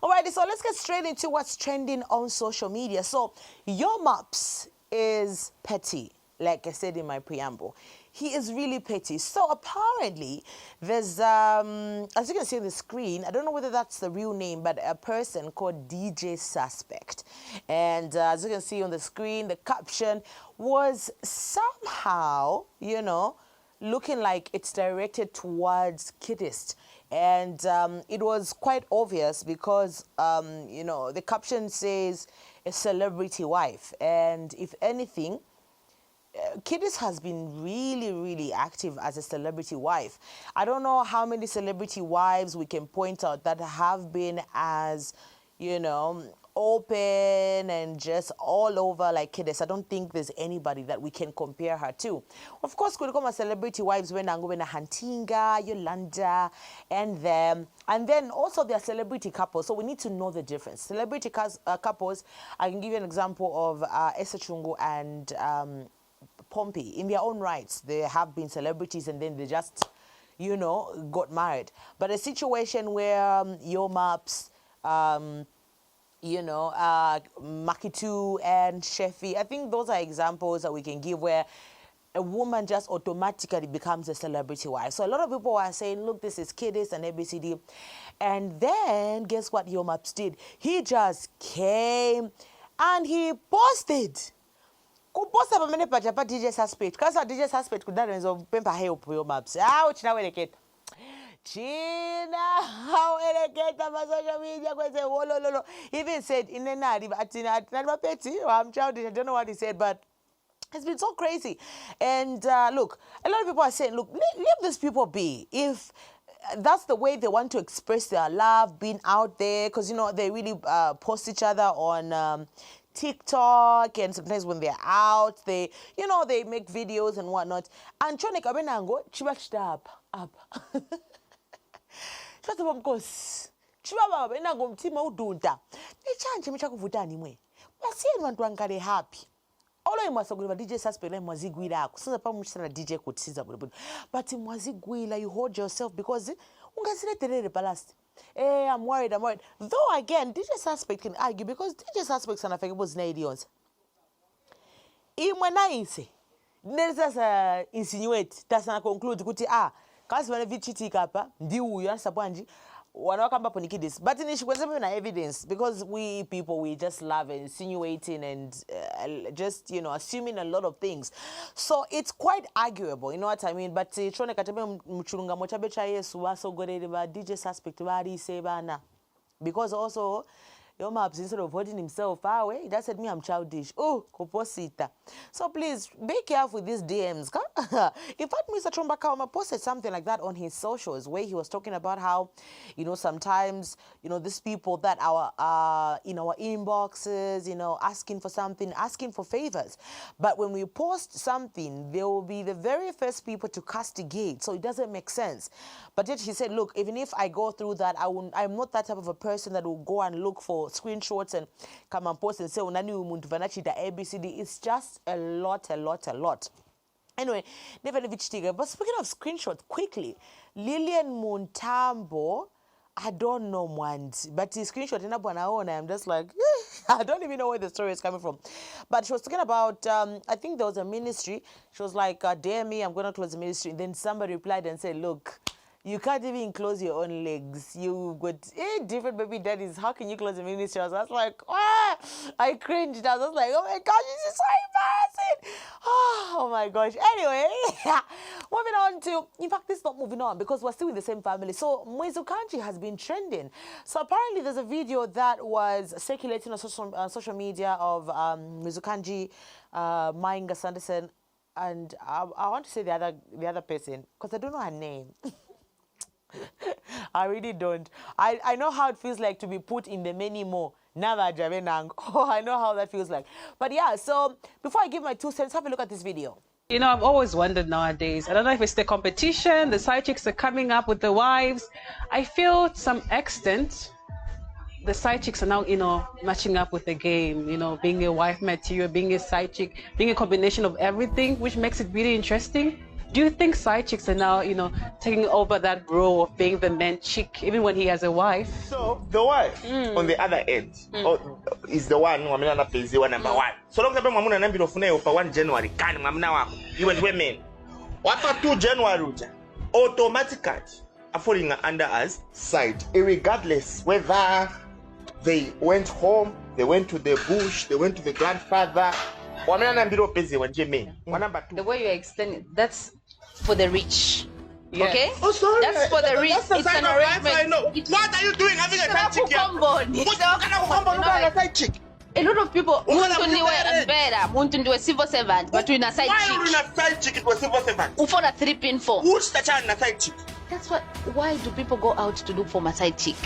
Alrighty, so let's get straight into what's trending on social media. So, Yo Mops is petty, like I said in my preamble. He is really petty. So apparently, there's, as you can see on the screen, I don't know whether that's the real name, but a person called DJ Suspect. And as you can see on the screen, the caption was somehow, looking like it's directed towards kiddists. And it was quite obvious because, the caption says a celebrity wife. And if anything, Kiddis has been really active as a celebrity wife. I don't know how many celebrity wives we can point out that have been as, open and just all over like Kiddis. I don't think there's anybody that we can compare her to. Of course, could come celebrity wives when Angubena Hantinga, Yolanda, and them. And then also they are celebrity couples. So we need to know the difference. Celebrity couples, I can give you an example of Esther Chungu and Pompey. In their own rights, they have been celebrities and then they just, got married. But a situation where Yo Maps, Makitu and Shefi, I think those are examples that we can give where a woman just automatically becomes a celebrity wife. So a lot of people are saying, look, this is Kiddis and ABCD. And then guess what Yo Maps did? He just came and he posted. Kuposta pamene paja pa DJ Suspect. Kasa DJ Suspect kudana nzo pempa help Yo Maps. Uchina weleketa. China, how elegant on social media. He even said in the narrative, I'm childish, I don't know what he said, but it's been so crazy. And look, a lot of people are saying, look, leave these people be. If that's the way they want to express their love, being out there, because, they really post each other on TikTok, and sometimes when they're out, they make videos and whatnot. And Chonek Abenango, chibachta up. Chata bomkos. Chibaba benango mtima udunda. Nechanje mchakuvutani mwe. Wasieni wantu wangale happy. Olo imwasogolwa DJ Suspect mwazigwila ako. Sasa pa mchana DJ kutiza bulu. But mwazigwila, you hold yourself because ungaziletelele balast. I'm worried. Though again, DJ Suspect can argue because DJ Suspect sana fake boss na idiots. Imwe na inse. Neza insinuate. Tasana conclude kuti kasi wana vichiti kapa ndi uyu anasabwanji wanawakamba po nikidis. But inishikwenza na evidence because we people, we just love insinuating and just, assuming a lot of things. So it's quite arguable, you know what I mean? But chone katabe mchurunga mochabe cha Yesu waso gorele ba DJ Suspect bari sebana. Because also Yo Maps, instead of holding himself away, he just said me I'm childish. Oh, koposita. So please be careful with these DMs. In fact, Mr. Chumbakama posted something like that on his socials where he was talking about how, sometimes, these people that are in our inboxes, asking for something, asking for favors. But when we post something, they will be the very first people to castigate. So it doesn't make sense. But yet he said, look, even if I go through that, I'm not that type of a person that will go and look for screenshots and come and post and say unani umuntu vanachita ABCD. It's just a lot. Anyway, never vichtiga. But speaking of screenshots, quickly, Lillian Muntambo, I don't know once, but the screenshot in Abwanaona, I'm just like, I don't even know where the story is coming from. But she was talking about, I think there was a ministry. She was like, dare me, I'm going to close the ministry. And then somebody replied and said, look, you can't even close your own legs. You got different baby daddies. How can you close the ministry? I was like, I cringed. I was like, oh my gosh, this is so embarrassing. Oh my gosh. Anyway, moving on to, in fact, this is not moving on because we're still in the same family. So Mwizukanji has been trending. So apparently there's a video that was circulating on social media of Mwizukanji, Mainga Sanderson, and I want to say the other person because I don't know her name. I really don't. I know how it feels like to be put in the many more. Oh, I know how that feels like. But yeah, so before I give my 2 cents, have a look at this video. I've always wondered nowadays. I don't know if it's the competition, the side chicks are coming up with the wives. I feel to some extent the side chicks are now, matching up with the game, being a wife material, being a side chick, being a combination of everything, which makes it really interesting. Do you think side chicks are now, taking over that role of being the main chick, even when he has a wife? So the wife on the other end is the one wamina na pezi wa number one. So long as mwamuna nambiro funeyo pa 1 January kani mwamuna wako iwe women. Wapa 2 January uja automatically are falling under as side, regardless whether they went home, they went to the bush, they went to the grandfather. Wamina nambiro pezi wa men. Number 2. The way you extend it, that's for the rich. Yeah. Okay? Oh, sorry. That's for the rich. That's the It's sign an of life, I arrangement. know. What are you doing having a side chick here? Side chick. A lot of people Ungana muntu ndiwe mutare. better, muntu ndiwe civil servant, but you're in a side Why are you in chick. a side chick? It was civil servant. Ufona 3-4. Who's the child in a side chick? That's what. Why do people go out to look for my side chick?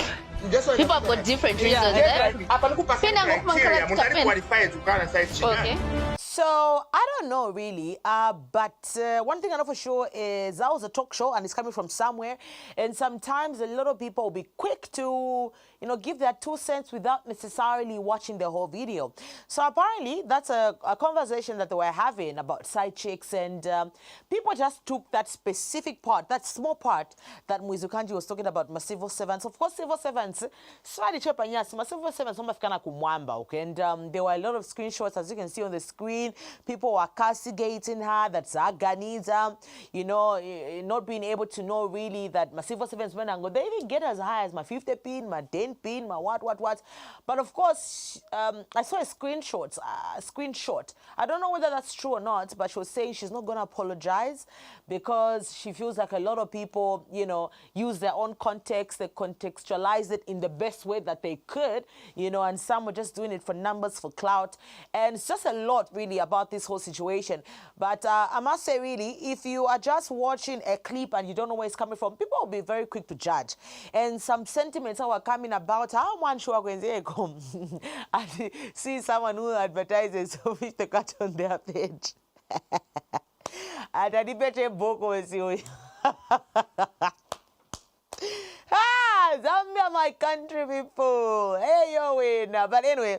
That's why People have got different reasons. Yeah, eh? Hapa nikupa Pena criteria, ngokuma mutari pen. qualify to call a side chick. Okay. So I don't know really, but one thing I know for sure is that was a talk show and it's coming from somewhere, and sometimes a lot of people will be quick to give their 2 cents without necessarily watching the whole video. So apparently that's a conversation that they were having about side chicks, and people just took that specific part, that small part that Mwizukanji was talking about, my civil servants. Of course, civil servants, my civil servants kumwamba, okay, and there were a lot of screenshots as you can see on the screen. People were castigating her, that Zaganiza, not being able to know really that my civil servants went and go. They even get as high as my 50 pin, my 10 pin, my what. But of course, I saw a screenshot. I don't know whether that's true or not, but she was saying she's not going to apologize because she feels like a lot of people, use their own context. They contextualize it in the best way that they could, and some were just doing it for numbers, for clout. And it's just a lot really about this whole situation. But I must say really, if you are just watching a clip and you don't know where it's coming from, people will be very quick to judge. And some sentiments are coming about how one show I see someone who advertises fish to cut on their page. And I debate boko with you. Zambia, my country people. Hey, yo, winner. But anyway,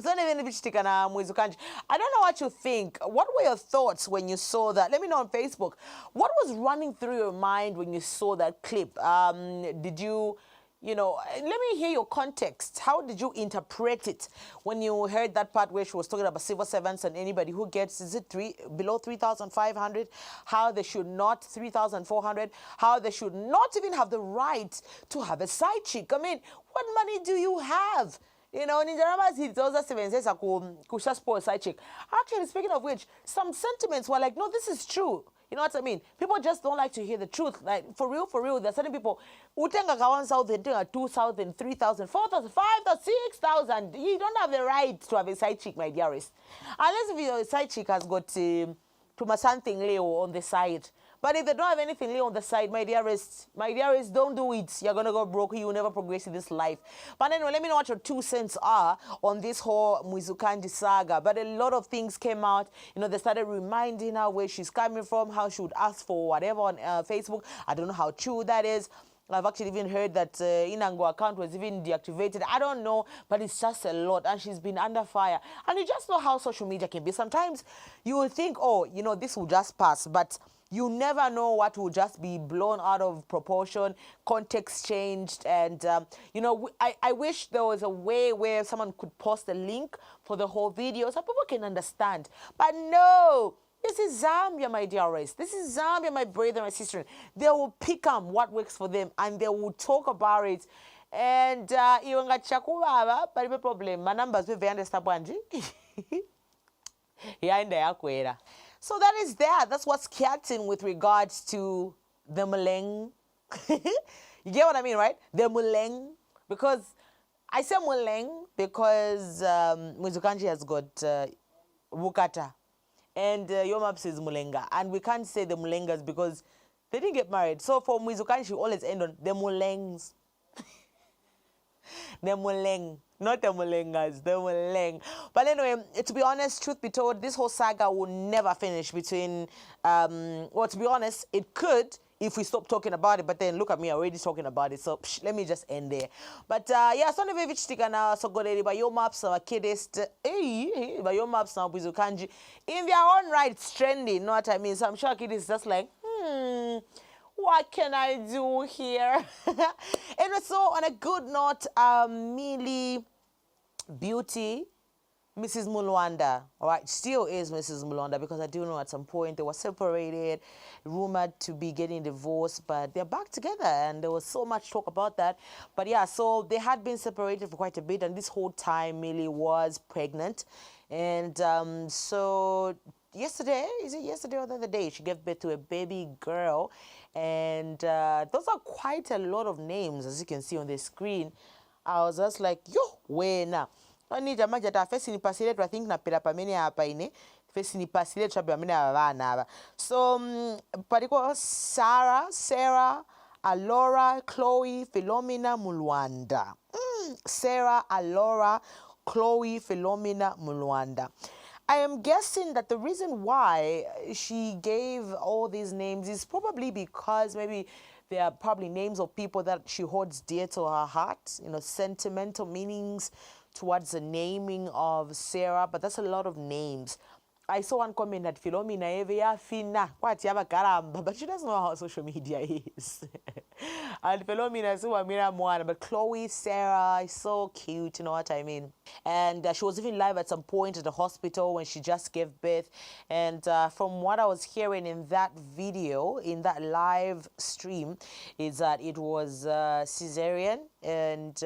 so Mwizukanji, I don't know what you think. What were your thoughts when you saw that? Let me know on Facebook. What was running through your mind when you saw that clip? Did you, let me hear your context. How did you interpret it when you heard that part where she was talking about civil servants and anybody who gets, is it below 3,500, how they should not, 3,400, how they should not even have the right to have a side chick? I mean, what money do you have? Ninjarama zitoza 7 says kusha sport side chick. Actually, speaking of which, some sentiments were like, no, this is true. You know what I mean? People just don't like to hear the truth. Like, for real, there's certain people who think 1,000, 2,000, 3,000, 4,000, 5,000, 6,000. You don't have the right to have a side chick, my dearest. Unless if your side chick has got to something Leo on the side. But if they don't have anything Leo on the side, my dearest, don't do it. You're going to go broke. You will never progress in this life. But anyway, let me know what your 2 cents are on this whole Mwizukanji saga. But a lot of things came out. They started reminding her where she's coming from, how she would ask for whatever on Facebook. I don't know how true that is. I've actually even heard that Inango account was even deactivated. I don't know, but it's just a lot, and she's been under fire. And you just know how social media can be. Sometimes you will think, oh, this will just pass, but you never know what will just be blown out of proportion, context changed, and, I wish there was a way where someone could post a link for the whole video so people can understand. But no! This is Zambia, my dearest. This is Zambia, my brother, my sister. They will pick up what works for them and they will talk about it. And iwanga chakubaba, but the problem, my numbers we understand Banji. So that is that. That's what's catching with regards to the Muleng. You get what I mean, right? The Muleng. Because I say Muleng because Mwizukanji has got Wukata. And your map says Mulenga. And we can't say the Mulengas because they didn't get married. So for Mwizukanji, she always end on the Mulengs. The Muleng. Not the Mulengas, the Muleng. But anyway, to be honest, truth be told, this whole saga will never finish between, well, to be honest, it could if we stop talking about it, but then look at me, already talking about it, so let me just end there. But yeah, so never vichitika na sogoleli by your maps our kidest by your maps now Mwizukanji in their own right, it's trending, you know what I mean? So I'm sure kid is just like, what can I do here? And so on a good note, Millie Beauty, Mrs. Mulwanda, all right, still is Mrs. Mulwanda, because I do know at some point they were separated, rumored to be getting divorced, but they're back together, and there was so much talk about that. But yeah, so they had been separated for quite a bit, and this whole time Millie was pregnant, and so yesterday, is it yesterday or the other day, she gave birth to a baby girl, and those are quite a lot of names, as you can see on the screen. I was just like, yo, where now? Ni jamaa jata fesi ni pasile tu I think na pera pamene hapa ine fesi ni pasile tu pamene abana aba. So pariko Sarah, Alora, Chloe, Philomena, Mulwanda. Sarah, Alora, Chloe, Philomena, Mulwanda. I am guessing that the reason why she gave all these names is probably because maybe they are probably names of people that she holds dear to her heart, you know, sentimental meanings towards the naming of Sarah, but that's a lot of names. I saw one comment that Philomena Fina, but she doesn't know how social media is. And Philomena is Mira, but Chloe, Sarah is so cute, you know what I mean? And she was even live at some point at the hospital when she just gave birth. And from what I was hearing in that video, in that live stream, is that it was cesarean. And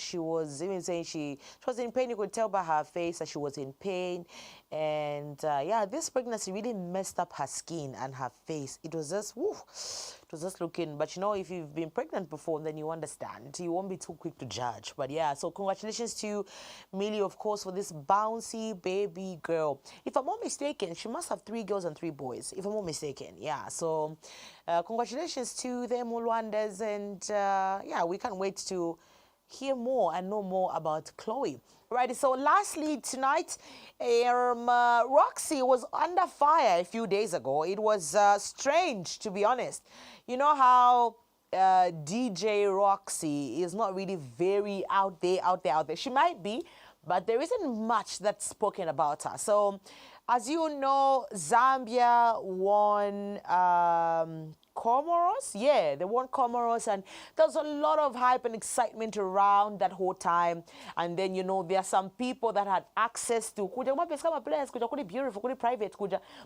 she was even saying she was in pain. You could tell by her face that she was in pain. And yeah, this pregnancy really messed up her skin and her face. It was just, woo, it was just looking. But you know, if you've been pregnant before, then you understand. You won't be too quick to judge. But yeah, so congratulations to Millie, of course, for this bouncy baby girl. If I'm not mistaken, she must have 3 girls and 3 boys, if I'm not mistaken. Yeah, so congratulations to them, Mulwandas. And yeah, we can't wait to hear more and know more about Chloe. Right, so lastly tonight, Roxy was under fire a few days ago. It was strange, to be honest. You know how DJ Roxy is not really very out there. She might be, but there isn't much that's spoken about her. So, as you know, Zambia won Comoros. Yeah, they won Comoros, and there's a lot of hype and excitement around that whole time. And then, you know, there are some people that had access to beautiful, private,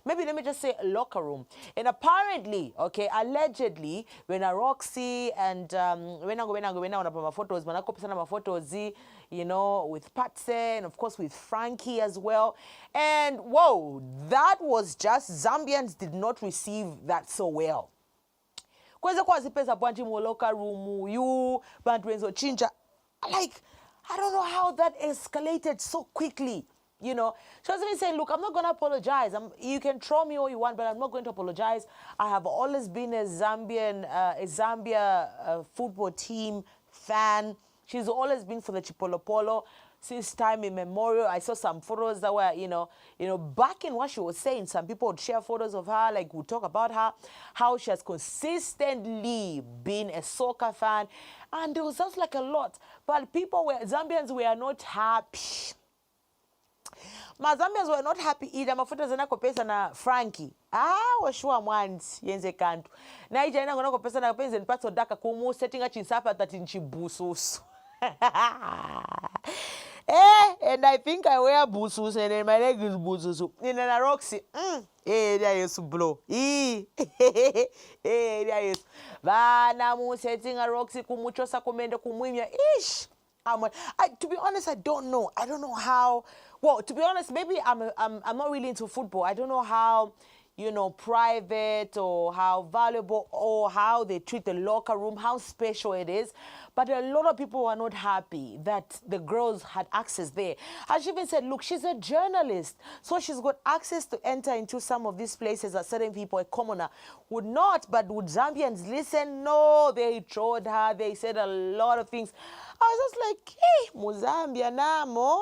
maybe let me just say locker room. And apparently, okay, allegedly, when Roxy and when I photos, you know, with Patsy and of course with Frankie as well. And whoa, that was just, Zambians did not receive that so well. Kweze kwa zipesa pwanti mwoloka rumu, you, bantwenzo chincha. Like, I don't know how that escalated so quickly. You know, she was even saying, look, I'm not going to apologize. You can throw me all you want, but I'm not going to apologize. I have always been a Zambia football team fan. She's always been for the Chipolopolo since time immemorial. I saw some photos that were, you know, back in what she was saying, some people would share photos of her, like would talk about her, how she has consistently been a soccer fan. And there was just like a lot. But Zambians were not happy. Zambians were not happy either. Mafuta zanako pesa na Frankie. Washua mwanzi yenze kantu. Na ija ina ngonako pesa na penzi npato daka kumu setting chinsapa tati nchibususu. And I think I wear busus and my leg is bususu. In a Roxy, there is blow. There is. Vana mu setting a Roxy kumuchosa kumende kumwimya. Ish. To be honest, I don't know. I don't know how. Well, to be honest, maybe I'm not really into football. I don't know how, you know, private or how valuable or how they treat the locker room, how special it is. But a lot of people were not happy that the girls had access there. And she even said, look, she's a journalist, so she's got access to enter into some of these places that certain people, a commoner, would not. But would Zambians listen? No, they trod her. They said a lot of things. I was just like, hey, Muzambia namo.